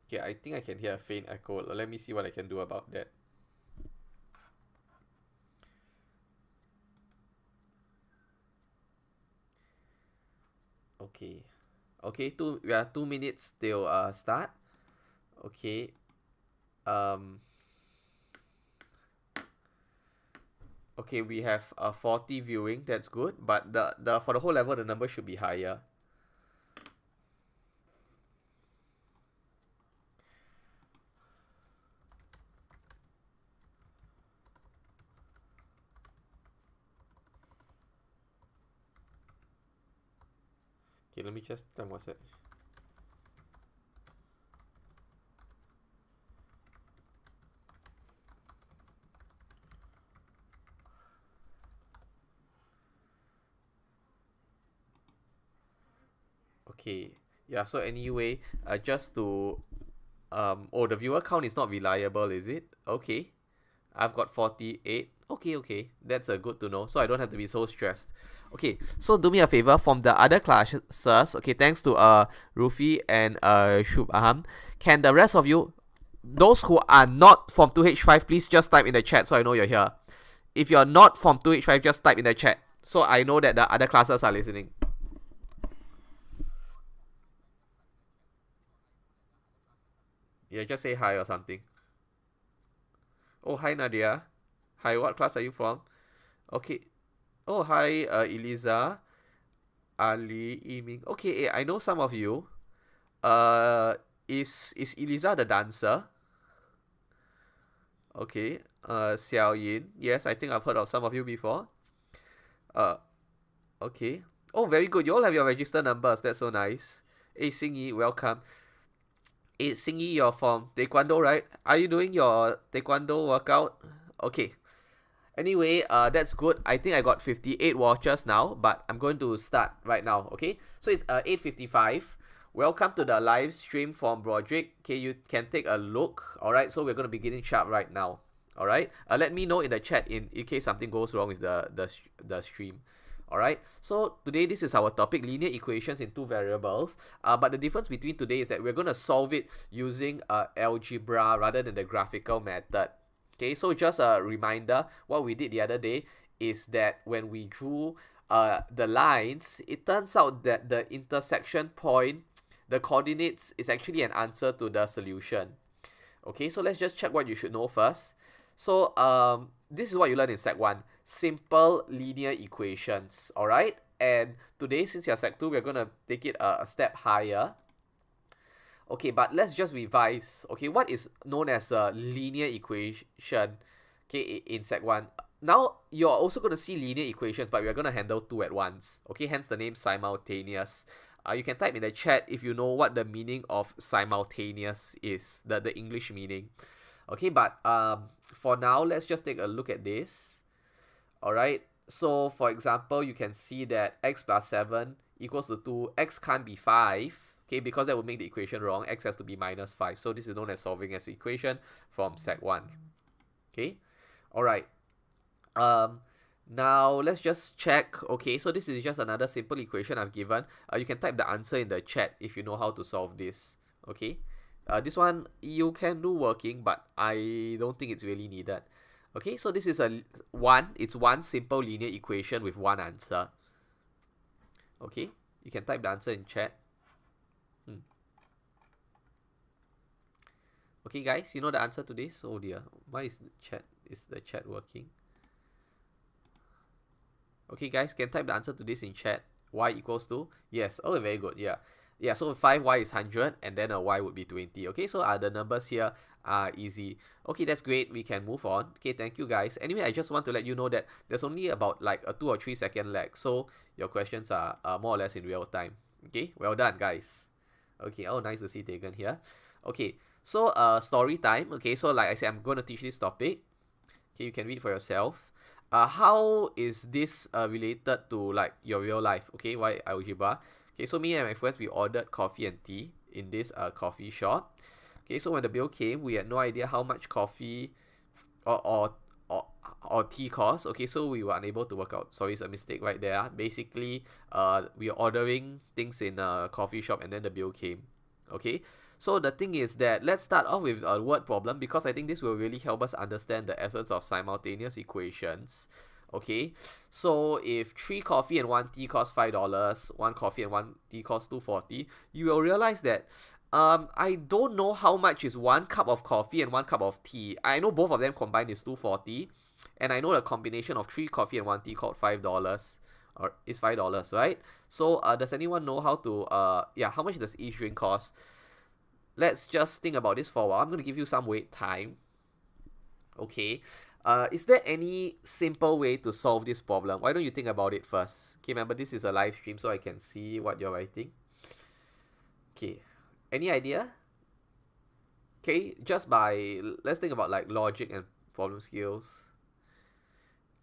Okay, I think I can hear a faint echo. Let me see what I can do about that. Okay. Okay, we are 2 minutes till start. Okay. Um okay, we have 40 viewing, that's good, but the for the whole level the number should be higher. Okay, let me just turn what's it. Okay. Yeah, so anyway, just to oh, the viewer count is not reliable, is it? Okay. I've got 48. Okay, okay. That's good to know. So I don't have to be so stressed. Okay, so do me a favor from the other classes. Okay, thanks to Rufi and Shub Aham. Can the rest of you, those who are not from 2H5, please just type in the chat so I know you're here. If you're not from 2H5, just type in the chat so I know that the other classes are listening. Yeah, just say hi or something. Oh, hi Nadia. Hi, what class are you from? Okay. Oh, hi Eliza, Ali, Iming. Okay, I know some of you. Uh, is Eliza the dancer? Okay. Xiao Yin. Yes, I think I've heard of some of you before. Uh, okay. Oh, very good. You all have your register numbers. That's so nice. Hey, Xingyi, welcome. Hey, Xingyi, you're from Taekwondo, right? Are you doing your Taekwondo workout? Okay. Anyway, that's good. I think I got 58 watchers now, but I'm going to start right now, okay? So it's 8:55. Welcome to the live stream from Broadrick. Okay, you can take a look. All right, so we're going to be getting sharp right now. All right, let me know in the chat in case something goes wrong with the stream. All right, so today this is our topic, linear equations in two variables. But the difference between today is that we're going to solve it using algebra rather than the graphical method. Okay, so just a reminder, what we did the other day is that when we drew the lines, it turns out that the intersection point, the coordinates, is actually an answer to the solution. Okay, so let's just check what you should know first. So this is what you learned in Sec 1, simple linear equations, alright? And today, since you're Sec 2, we're going to take it a step higher. Okay, but let's just revise. Okay, what is known as a linear equation? Okay, in Sec 1. Now, you're also going to see linear equations, but we're going to handle two at once. Okay, hence the name simultaneous. You can type in the chat if you know what the meaning of simultaneous is, the English meaning. Okay, but for now, let's just take a look at this. Alright, so for example, you can see that x plus 7 equals to 2. X can't be 5. Okay, because that would make the equation wrong. X has to be minus 5. So this is known as solving as equation from Sec 1. Okay, alright. Now let's just check. Okay, so this is just another simple equation I've given. You can type the answer in the chat if you know how to solve this. Okay, this one you can do working, but I don't think it's really needed. Okay, so this is it's one simple linear equation with one answer. Okay, you can type the answer in chat. Okay, guys, you know the answer to this? Oh dear, why is the chat working? Okay, guys, can type the answer to this in chat. Y equals to, yes. Oh, very good. Yeah, so 5y is 100 and then a y would be 20. Okay, so the numbers here are easy. Okay, that's great. We can move on. Okay, thank you, guys. Anyway, I just want to let you know that there's only about like a 2 or 3 second lag, so your questions are more or less in real time. Okay, well done, guys. Okay, oh, nice to see Tegan here. Okay, so story time. Okay, so like I said, I'm going to teach this topic. Okay, you can read for yourself. How is this related to like your real life? Okay, why algebra? Okay, so me and my friends, we ordered coffee and tea in this coffee shop. Okay, so when the bill came, we had no idea how much coffee or or, or tea cost. Okay, so we were unable to work out. Sorry, it's a mistake right there. Basically, we are ordering things in a coffee shop and then the bill came. Okay, So the thing is that let's start off with a word problem, because I think this will really help us understand the essence of simultaneous equations. Okay, so if 3 coffee and 1 tea cost $5, 1 coffee and 1 tea cost $2.40, you will realize that I don't know how much is 1 cup of coffee and 1 cup of tea. I know both of them combined is $2.40, and I know the combination of 3 coffee and 1 tea called $5, or is $5, right? So does anyone know how to how much does each drink cost? Let's just think about this for a while. I'm going to give you some wait time. Okay. Is there any simple way to solve this problem? Why don't you think about it first? Okay, remember this is a live stream, so I can see what you're writing. Okay. Any idea? Okay, just by, let's think about like logic and problem skills.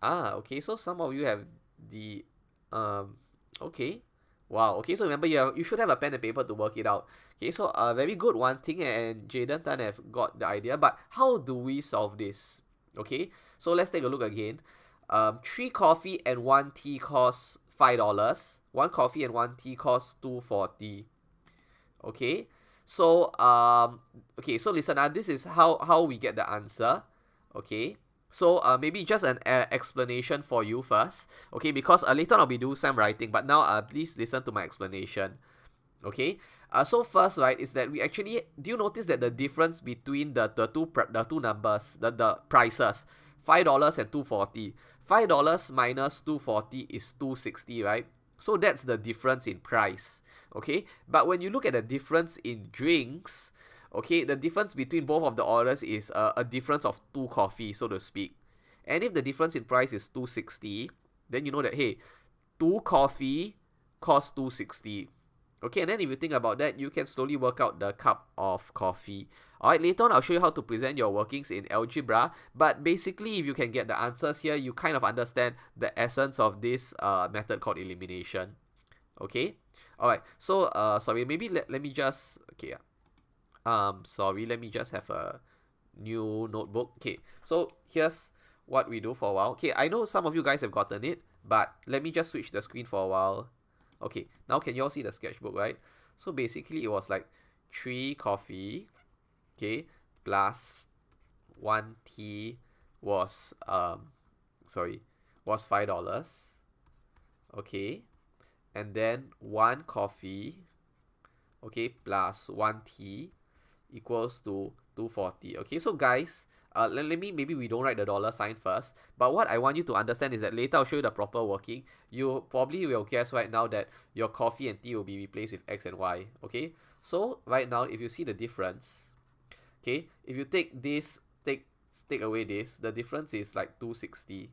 Okay, so some of you have the, okay. Wow, okay, so remember you should have a pen and paper to work it out. Okay, so very good, One Thing and Jaden Tan have got the idea, but how do we solve this? Okay, so let's take a look again. 3 coffee and 1 tea costs $5. 1 coffee and 1 tea costs $2.40. Okay, so okay, so listen, this is how we get the answer. Okay, so maybe just an explanation for you first. Okay, because later on I'll be doing some writing, but now please listen to my explanation. Okay, so first, right, is that we actually, do you notice that the difference between the two numbers, the prices, $5 and $2.40, $5 minus $2.40 is $2.60, right? So that's the difference in price. Okay, but when you look at the difference in drinks, okay, the difference between both of the orders is a difference of 2 coffee, so to speak. And if the difference in price is $2.60, then you know that, hey, 2 coffee costs $2.60. Okay, and then if you think about that, you can slowly work out the cup of coffee. Alright, later on I'll show you how to present your workings in algebra, but basically if you can get the answers here, you kind of understand the essence of this method called elimination. Okay, alright, so sorry, maybe let me just, okay, sorry, let me just have a new notebook. Okay, so here's what we do for a while. Okay, I know some of you guys have gotten it, but let me just switch the screen for a while. Okay, now can you all see the sketchbook, right? So basically it was like 3 coffee, okay, plus 1 tea was was $5. Okay, and then 1 coffee, okay, plus 1 tea equals to $2.40. Okay, so guys, let me, maybe we don't write the dollar sign first, but what I want you to understand is that later I'll show you the proper working. You probably will guess right now that your coffee and tea will be replaced with X and Y. Okay, so right now if you see the difference, okay, if you take this, take away this, the difference is like $2.60.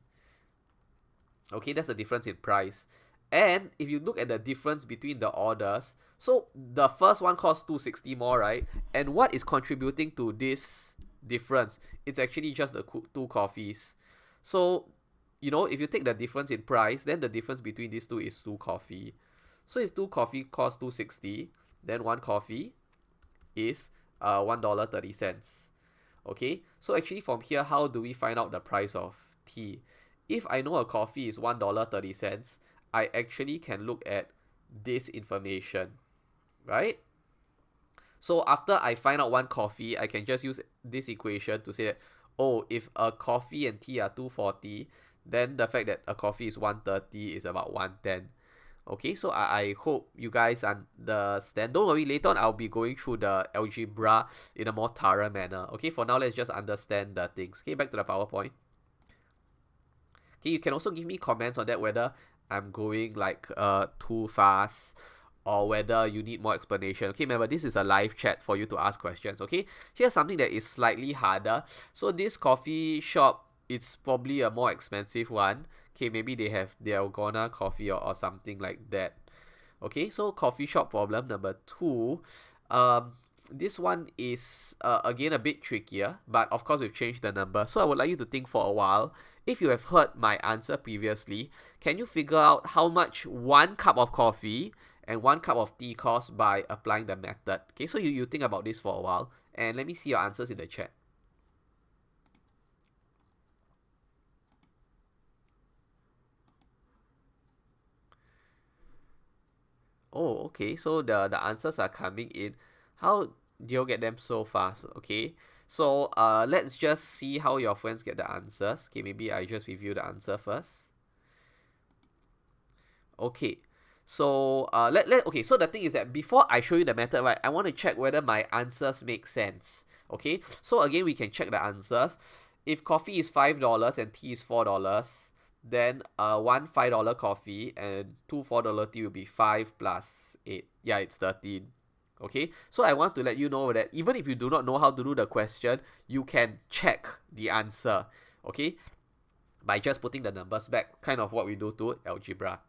Okay, that's the difference in price. And if you look at the difference between the orders, so the first one costs $2.60 more, right? And what is contributing to this difference? It's actually just the 2 coffees. So, you know, if you take the difference in price, then the difference between these two is 2 coffee. So if 2 coffee costs $2.60, then 1 coffee is $1.30. Okay, so actually from here, how do we find out the price of tea? If I know a coffee is $1.30, I actually can look at this information, right? So after I find out 1 coffee, I can just use this equation to say that, oh, if a coffee and tea are $2.40, then the fact that a coffee is $1.30 is about $1.10. Okay, so I hope you guys understand. Don't worry, later on I'll be going through the algebra in a more thorough manner. Okay, for now, let's just understand the things. Okay, back to the PowerPoint. Okay, you can also give me comments on that, whether I'm going like too fast or whether you need more explanation. Okay, remember, this is a live chat for you to ask questions. Okay, here's something that is slightly harder. So this coffee shop, it's probably a more expensive one. Okay, maybe they have Dalgona coffee or something like that. Okay, so coffee shop problem number 2. This one is again a bit trickier, but of course we've changed the number. So I would like you to think for a while. If you have heard my answer previously, can you figure out how much 1 cup of coffee and 1 cup of tea costs by applying the method? Okay, so you think about this for a while, and let me see your answers in the chat. Oh, okay, so the answers are coming in. How you'll get them so fast. Okay, so let's just see how your friends get the answers. Okay, maybe I just review the answer first. Okay, so okay, so the thing is that before I show you the method, right, I want to check whether my answers make sense. Okay, so again, we can check the answers. If coffee is $5 and tea is $4, then one $5 coffee and two $4 tea will be 5 plus 8. Yeah, it's 13. Okay, so I want to let you know that even if you do not know how to do the question, you can check the answer. Okay, by just putting the numbers back, kind of what we do to algebra.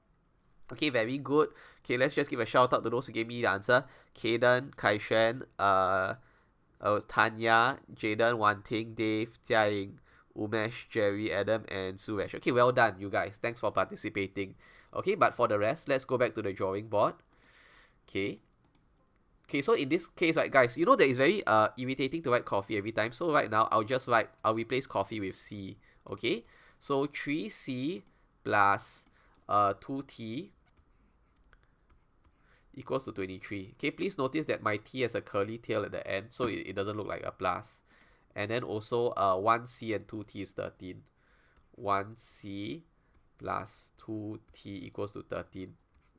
Okay, very good. Okay, let's just give a shout out to those who gave me the answer. Kaden, Kaishen, Tanya, Jaden, Wanting, Dave, Jiaying, Umesh, Jerry, Adam, and Suresh. Okay, well done, you guys. Thanks for participating. Okay, but for the rest, let's go back to the drawing board. Okay. Okay, so in this case, right, guys, you know that it's very irritating to write coffee every time. So right now, I'll replace coffee with C. Okay, so 3C plus 2T equals to 23. Okay, please notice that my T has a curly tail at the end, so it doesn't look like a plus. And then also 1C and 2T is 13. 1C plus 2T equals to 13.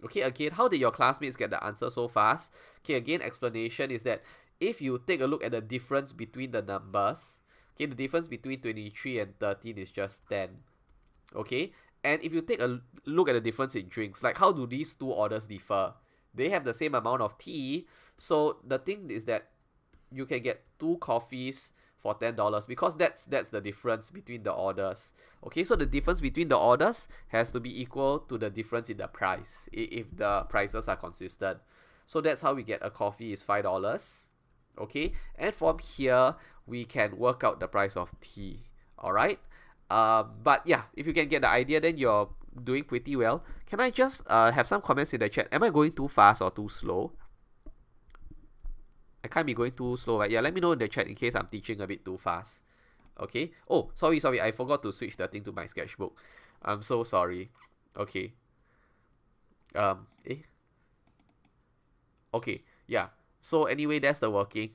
Okay, again, how did your classmates get the answer so fast? Okay, again, explanation is that if you take a look at the difference between the numbers, okay, the difference between 23 and 13 is just 10. Okay, and if you take a look at the difference in drinks, like how do these two orders differ? They have the same amount of tea, so the thing is that you can get two coffees for $10 because that's the difference between the orders. Okay, so the difference between the orders has to be equal to the difference in the price if the prices are consistent. So that's how we get a coffee is $5. Okay, and from here we can work out the price of tea. All right. But yeah, if you can get the idea, then you're doing pretty well. Can I just have some comments in the chat? Am I going too fast or too slow? I can't be going too slow, right? Yeah, let me know in the chat in case I'm teaching a bit too fast. Okay. Oh, sorry. I forgot to switch the thing to my sketchbook. I'm so sorry. Okay. Okay. Yeah. So anyway, that's the working.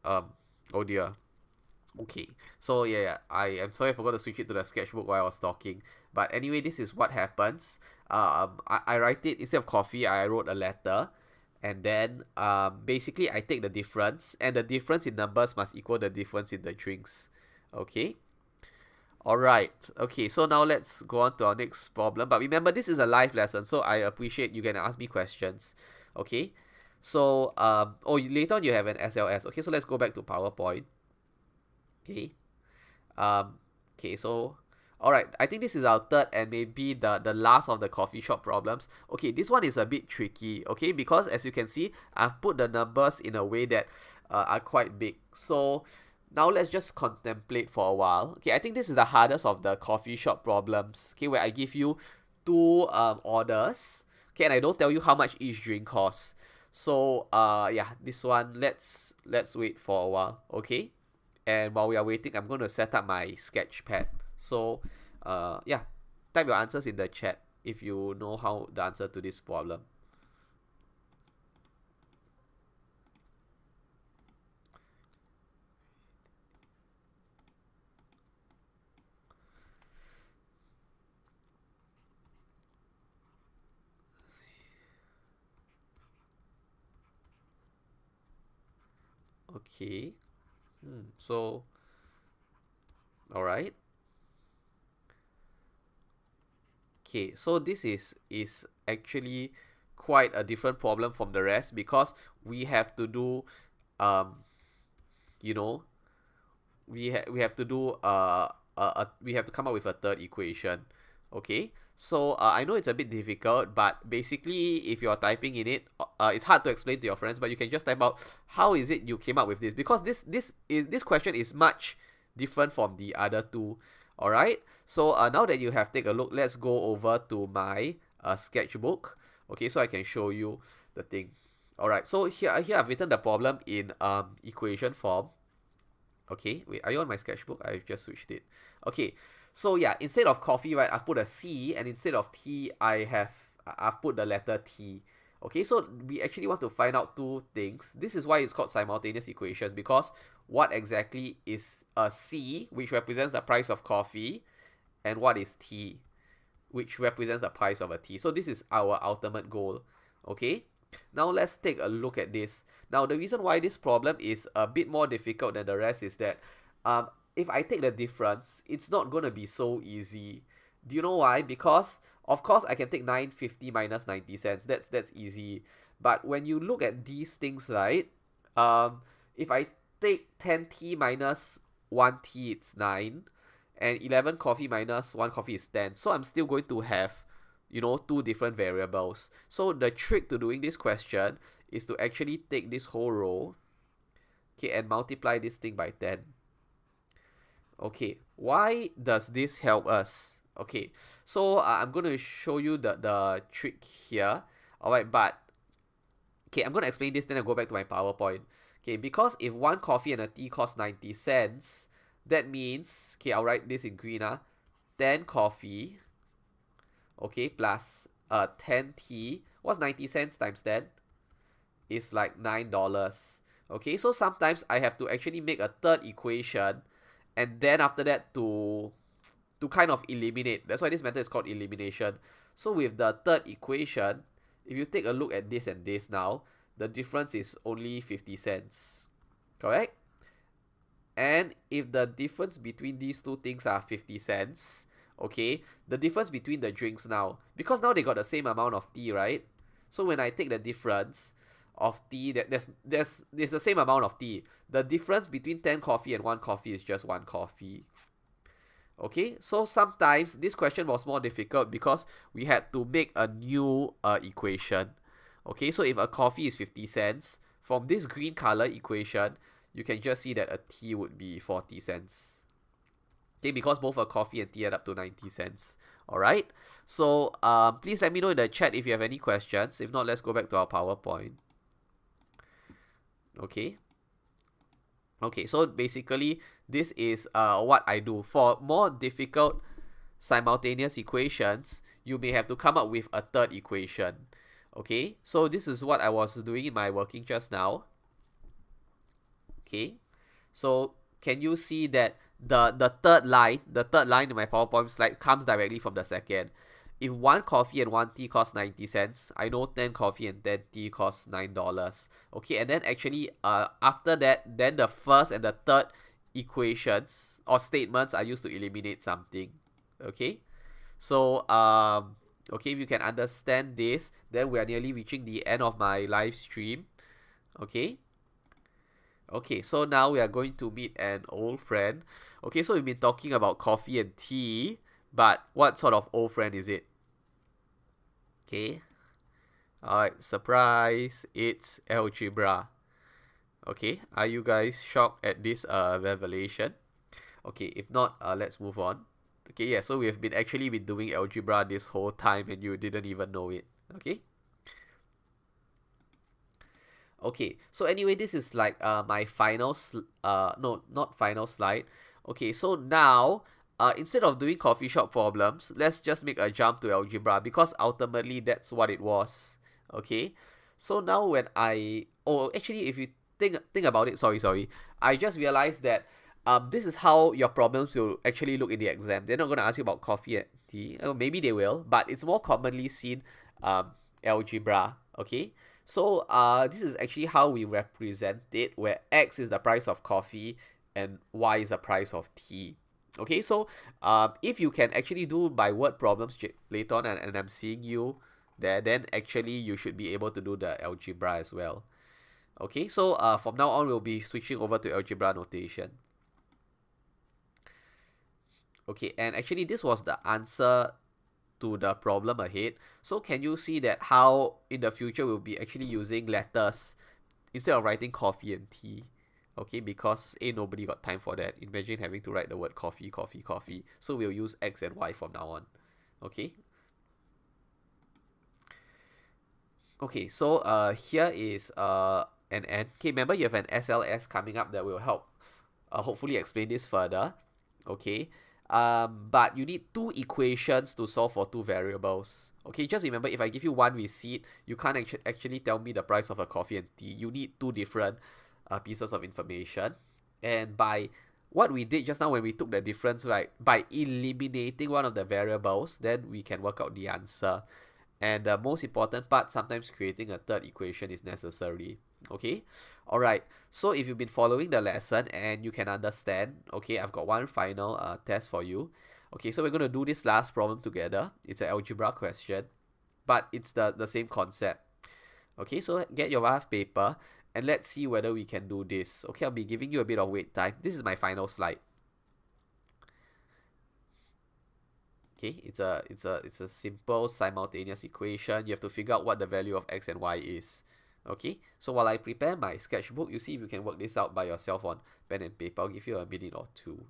Oh dear. Okay, so yeah, I am sorry I forgot to switch it to the sketchbook while I was talking. But anyway, this is what happens. I write it, instead of coffee, I wrote a letter. And then basically I take the difference. And the difference in numbers must equal the difference in the drinks. Okay. Alright. Okay, so now let's go on to our next problem. But remember, this is a live lesson, so I appreciate you can ask me questions. Okay. So, later on you have an SLS. Okay, so let's go back to PowerPoint. Okay. Okay, so alright, I think this is our third and maybe the last of the coffee shop problems. Okay, this one is a bit tricky, okay, because as you can see, I've put the numbers in a way that are quite big. So now let's just contemplate for a while. Okay, I think this is the hardest of the coffee shop problems, okay, where I give you two orders, okay, and I don't tell you how much each drink costs. So yeah, this one, let's wait for a while, okay? And while we are waiting, I'm going to set up my sketch pad. So, yeah, type your answers in the chat if you know how the answer to this problem. Okay. So, all right. Okay, so this is actually quite a different problem from the rest because we have to do, you know, we have to do we have to come up with a third equation. Okay, so I know it's a bit difficult, but basically if you're typing in it, it's hard to explain to your friends, but you can just type out how is it you came up with this, because this question is much different from the other two. All right, so now that you have taken a look, let's go over to my sketchbook. Okay, so I can show you the thing. All right, so here I've written the problem in equation form. Okay, wait, are you on my sketchbook? I've just switched it. Okay, so yeah, instead of coffee, right, I've put a C, and instead of tea, I've put the letter T. Okay, so we actually want to find out two things. This is why it's called simultaneous equations, because what exactly is a C, which represents the price of coffee, and what is T, which represents the price of a tea. So this is our ultimate goal. Okay, now let's take a look at this. Now the reason why this problem is a bit more difficult than the rest is that if I take the difference, it's not going to be so easy. Do you know why? Because of course I can take 9.50 minus 90 cents. That's easy. But when you look at these things, right? If I take 10 tea minus 1 tea, it's 9, and 11 coffee minus 1 coffee is 10. So I'm still going to have, two different variables. So the trick to doing this question is to actually take this whole row, okay, and multiply this thing by 10. Okay, why does this help us? Okay, so I'm going to show you the trick here. Alright, but okay, I'm going to explain this, then I'll go back to my PowerPoint. Okay, because if one coffee and a tea costs 90 cents, that means, okay, I'll write this in green, 10 coffee, okay, plus 10 tea. What's 90 cents times 10? It's like $9. Okay, so sometimes I have to actually make a third equation, and then after that to kind of eliminate. That's why this method is called elimination. So with the third equation, if you take a look at this and this now, the difference is only 50 cents. Correct? And if the difference between these two things are 50 cents, okay, the difference between the drinks now, because now they got the same amount of tea, right? So when I take the difference of tea, there's the same amount of tea. The difference between 10 coffee and 1 coffee is just 1 coffee. Okay, so sometimes this question was more difficult because we had to make a new equation. Okay, so if a coffee is 50 cents, from this green color equation, you can just see that a tea would be 40 cents. Okay, because both a coffee and tea add up to 90 cents. Alright, so please let me know in the chat if you have any questions. If not, let's go back to our PowerPoint. Okay, so basically, this is what I do. For more difficult simultaneous equations, you may have to come up with a third equation. Okay, so this is what I was doing in my working just now. Okay, so can you see that the third line in my PowerPoint slide comes directly from the second. If 1 coffee and 1 tea costs 90 cents, I know 10 coffee and 10 tea costs $9. Okay, and then actually after that, then the first and the third equations or statements are used to eliminate something. Okay, so okay, if you can understand this, then we are nearly reaching the end of my live stream. Okay, so now we are going to meet an old friend. Okay, so we've been talking about coffee and tea, but what sort of old friend is it? Okay, alright, surprise, it's algebra. Okay, are you guys shocked at this revelation? Okay, if not, let's move on. Okay, yeah, so we've been doing algebra this whole time and you didn't even know it. Okay. Okay, so anyway, this is like my final no, not final slide. Okay, so now instead of doing coffee shop problems, let's just make a jump to algebra, because ultimately that's what it was. Okay, so now when actually, if you think about it, sorry, I just realized that this is how your problems will actually look in the exam. They're not going to ask you about coffee and tea. Maybe they will, but it's more commonly seen algebra. Okay, so this is actually how we represent it, where X is the price of coffee and Y is the price of tea. Okay, so if you can actually do by word problems later on, and I'm seeing you there, then actually you should be able to do the algebra as well. Okay, so from now on, we'll be switching over to algebra notation. Okay, and actually this was the answer to the problem ahead. So can you see that how in the future we'll be actually using letters instead of writing coffee and tea? Okay, because nobody got time for that. Imagine having to write the word coffee. So we'll use X and Y from now on. Okay. Okay, so here is an N. Okay, remember you have an SLS coming up that will help hopefully explain this further. Okay. but you need two equations to solve for two variables. Okay, just remember, if I give you one receipt, you can't actually tell me the price of a coffee and tea. You need two different pieces of information. And by what we did just now when we took the difference, right, by eliminating one of the variables, then we can work out the answer. And the most important part, sometimes creating a third equation is necessary. Okay, alright, so if you've been following the lesson and you can understand, okay, I've got one final test for you. Okay, so we're going to do this last problem together. It's an algebra question, but it's the same concept. Okay, so get your rough paper and let's see whether we can do this. Okay, I'll be giving you a bit of wait time. This is my final slide. Okay, it's a simple simultaneous equation. You have to figure out what the value of x and y is. Okay, so while I prepare my sketchbook, you see if you can work this out by yourself on pen and paper. I'll give you a minute or two.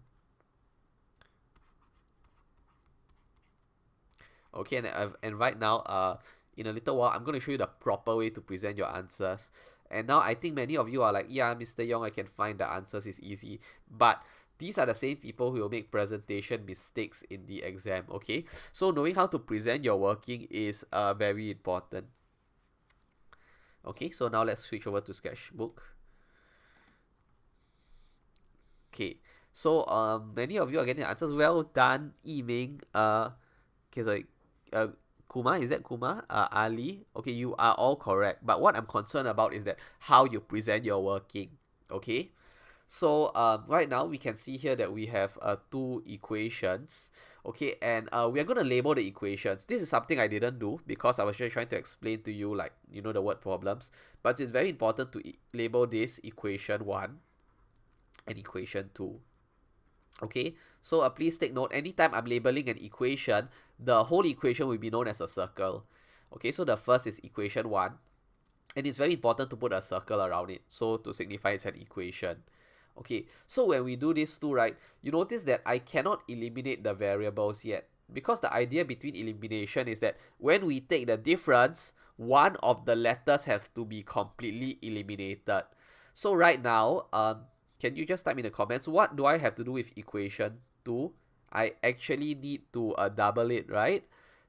Okay, and right now, in a little while, I'm going to show you the proper way to present your answers. And now I think many of you are like, yeah, Mr. Yong, I can find the answers, it's easy. But these are the same people who will make presentation mistakes in the exam, okay? So knowing how to present your working is very important. Okay, so now let's switch over to sketchbook. Okay, so many of you are getting answers. Well done, Yiming. Okay, sorry. Kumar, is that Kumar? Ali, okay, you are all correct. But what I'm concerned about is that how you present your working. Okay, so right now we can see here that we have two equations. Okay, and we are going to label the equations. This is something I didn't do because I was just trying to explain to you, like, you know, the word problems. But it's very important to label this equation 1 and equation 2. Okay, so please take note, anytime I'm labeling an equation, the whole equation will be known as a circle. Okay, so the first is equation 1, and it's very important to put a circle around it, so to signify it's an equation. Okay, so when we do this too, right, you notice that I cannot eliminate the variables yet, because the idea between elimination is that when we take the difference, one of the letters have to be completely eliminated. So right now, can you just type in the comments, what do I have to do with equation 2? I actually need to double it, right?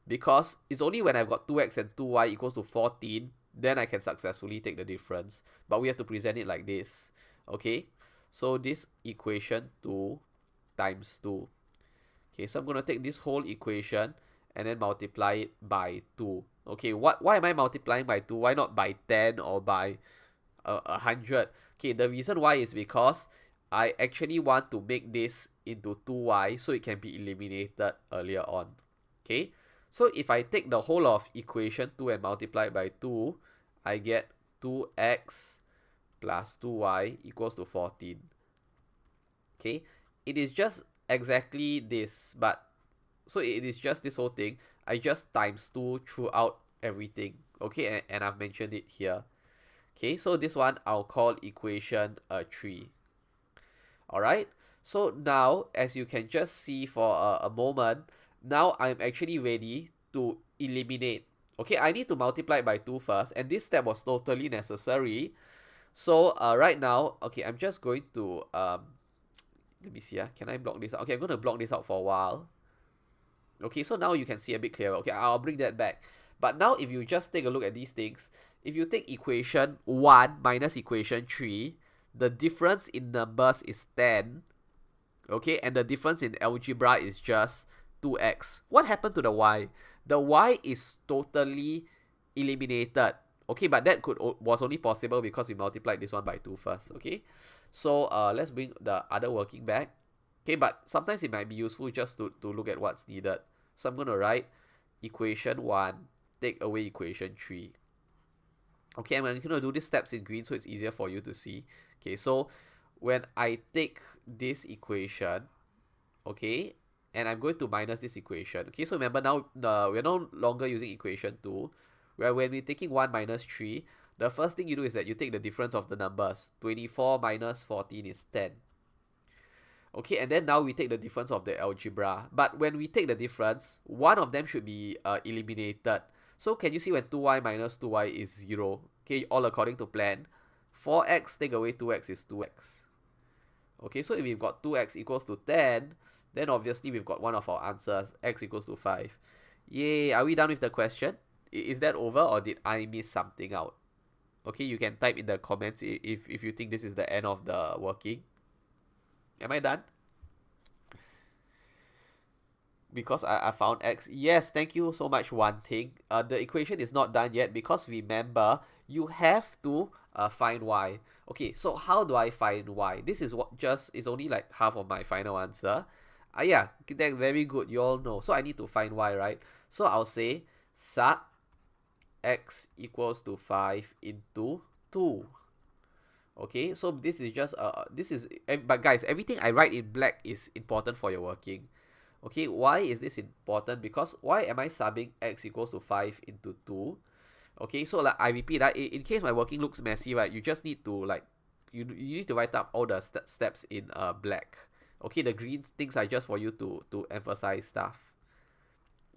Because it's only when I've got 2x and 2y equals to 14, then I can successfully take the difference. But we have to present it like this, okay? So this equation 2 times 2. Okay, so I'm going to take this whole equation and then multiply it by 2. Okay, why am I multiplying by 2? Why not by 10 or by 100? Okay, the reason why is because I actually want to make this into 2y so it can be eliminated earlier on. Okay, so if I take the whole of equation 2 and multiply it by 2, I get 2x plus 2y equals to 14. Okay, it is just exactly this, but so it is just this whole thing. I just times 2 throughout everything. Okay, and I've mentioned it here. Okay, so this one I'll call equation 3. Alright, so now as you can just see for a moment, now I'm actually ready to eliminate. Okay, I need to multiply by 2 first, and this step was totally necessary. So right now, okay, I'm just going to let me see, can I block this out? Okay, I'm going to block this out for a while. Okay, so now you can see a bit clearer. Okay, I'll bring that back. But now if you just take a look at these things, if you take equation 1 minus equation 3, the difference in numbers is 10. Okay, and the difference in algebra is just 2x. What happened to the y? The y is totally eliminated. Okay, but that was only possible because we multiplied this one by 2 first. Okay, so let's bring the other working back. Okay, but sometimes it might be useful just to look at what's needed. So I'm going to write equation 1, take away equation 3. Okay, I'm going to do these steps in green so it's easier for you to see. Okay, so when I take this equation, okay, and I'm going to minus this equation. Okay, so remember now we're no longer using equation 2. Where when we're taking 1 minus 3, the first thing you do is that you take the difference of the numbers. 24 minus 14 is 10. Okay, and then now we take the difference of the algebra. But when we take the difference, one of them should be eliminated. So can you see when 2y minus 2y is 0? Okay, all according to plan. 4x take away 2x is 2x. Okay, so if we've got 2x equals to 10, Then obviously we've got one of our answers, x equals to 5. Yay, are we done with the question? Is that over, or did I miss something out? Okay, you can type in the comments if you think this is the end of the working. Am I done? Because I found x. Yes, thank you so much, One Thing. The equation is not done yet because remember, you have to find y. Okay, so how do I find y? This is what just is only like half of my final answer. Yeah, that's very good. You all know. So I need to find y, right? So I'll say sub x equals to 5 into 2. Okay, so this is just but guys, everything I write in black is important for your working. Okay, why is this important? Because why am I subbing x equals to 5 into 2? Okay, so like I repeat that in case my working looks messy, right, you just need to like you need to write up all the steps in black. Okay, the green things are just for you to emphasize stuff.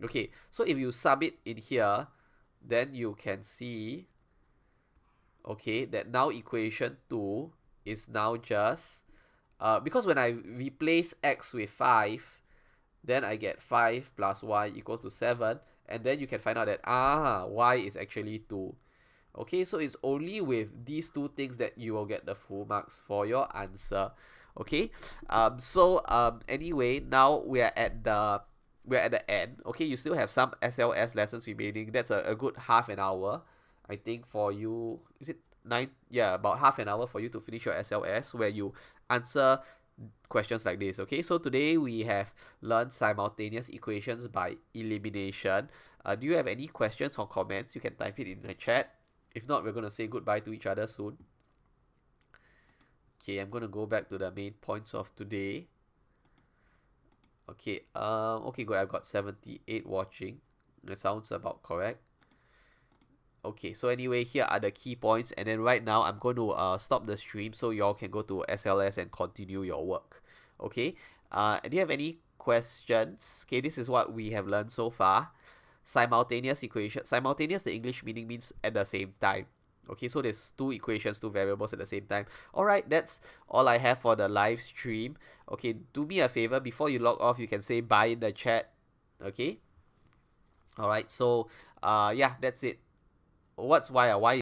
Okay, so if you sub it in here, then you can see, okay, that now equation 2 is now just because when I replace x with 5, then I get 5 plus y equals to 7, and then you can find out that y is actually 2. Okay, so it's only with these two things that you will get the full marks for your answer. Okay, anyway, now we're at the end. Okay, you still have some SLS lessons remaining. That's a good half an hour, I think, for you. Is it 9? Yeah, about half an hour for you to finish your SLS, where you answer questions like this. Okay, so today we have learned simultaneous equations by elimination. Do you have any questions or comments? You can type it in the chat. If not, we're going to say goodbye to each other soon. Okay, I'm going to go back to the main points of today. Okay, okay, good. I've got 78 watching. That sounds about correct. Okay, so anyway, here are the key points, and then right now I'm going to stop the stream so y'all can go to SLS and continue your work. Okay, do you have any questions? Okay, this is what we have learned so far. Simultaneous equation. Simultaneous, the English meaning means at the same time. Okay, so there's two equations, two variables at the same time. Alright, that's all I have for the live stream. Okay, do me a favor, before you log off, you can say bye in the chat. Okay? Alright, so yeah, that's it. What's y? Why